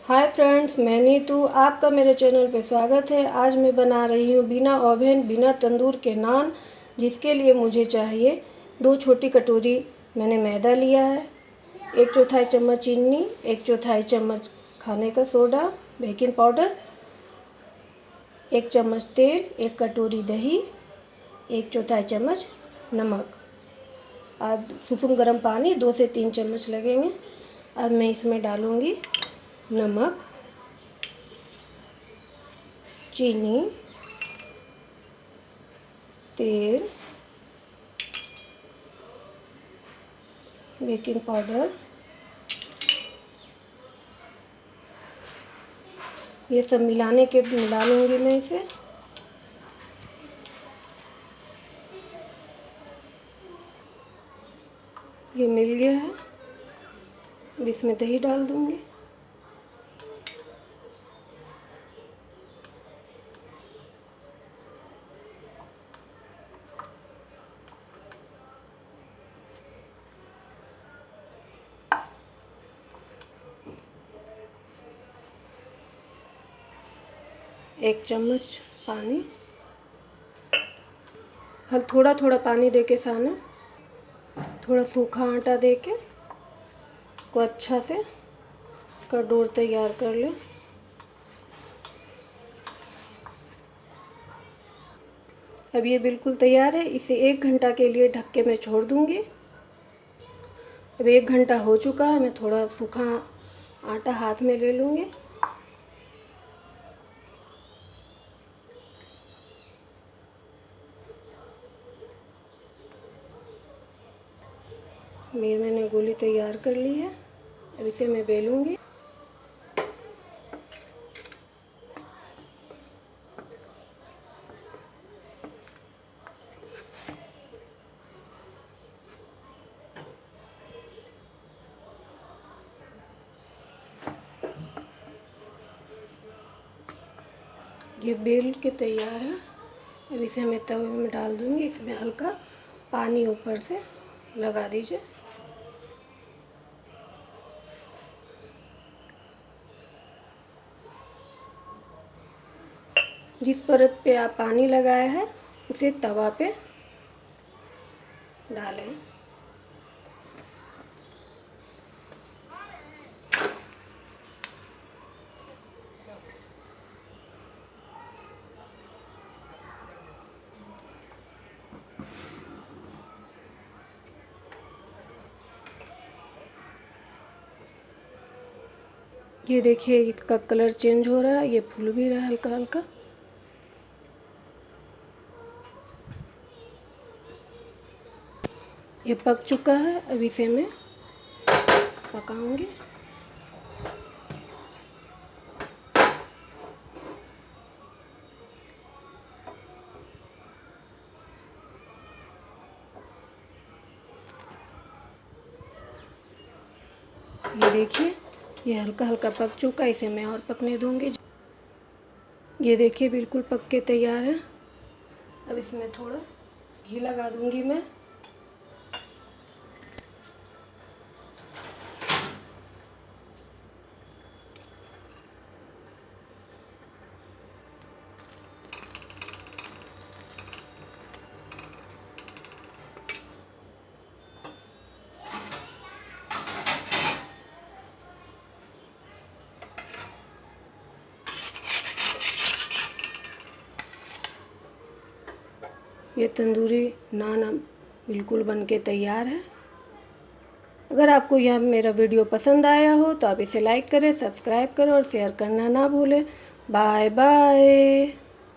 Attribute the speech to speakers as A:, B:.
A: Hi friends, मैं नीतू, आपका मेरे चैनल पे स्वागत है। आज मैं बना रही हूँ बिना ओवन बिना तंदूर के नान, जिसके लिए मुझे चाहिए 2 छोटी कटोरी मैंने मैदा लिया है, 1/4 चम्मच चीनी, 1/4 चम्मच खाने का सोडा, बेकिंग पाउडर, 1 चम्मच तेल, 1 कटोरी दही, 1/4 चम्मच नमक, सुसुम गर्म पानी 2 से 3 चम्मच लगेंगे। अब मैं इसमें डालूँगी नमक, चीनी, तेल, बेकिंग पाउडर, ये सब मिला लूँगी मैं इसे। ये मिल गया है, अब इसमें दही डाल दूँगी। एक चम्मच पानी, थोड़ा थोड़ा पानी देके साना, थोड़ा सूखा आटा देके को अच्छा से का डोर तैयार कर लें। अब ये बिल्कुल तैयार है। इसे 1 घंटा के लिए ढक के मैं छोड़ दूँगी। अब 1 घंटा हो चुका है। मैं थोड़ा सूखा आटा हाथ में ले लूँगी। मैंने गोली तैयार कर ली है। अब इसे मैं बेलूँगी। ये बेल के तैयार है। अब इसे मैं तवे में डाल दूँगी। इसमें हल्का पानी ऊपर से लगा दीजिए। जिस परत पे आप पानी लगाए हैं उसे तवा पे डालें। ये देखिए, इसका कलर चेंज हो रहा है, ये फूल भी रहा है हल्का हल्का। ये पक चुका है। अब इसे मैं पकाऊंगी। ये देखिए, ये हल्का हल्का पक चुका है। इसे मैं और पकने दूंगी। ये देखिए, बिल्कुल पक के तैयार है। अब इसमें थोड़ा घी लगा दूंगी मैं। ये तंदूरी नान अब बिल्कुल बन के तैयार है। अगर आपको यह मेरा वीडियो पसंद आया हो तो आप इसे लाइक करें, सब्सक्राइब करें और शेयर करना ना भूलें। Bye bye.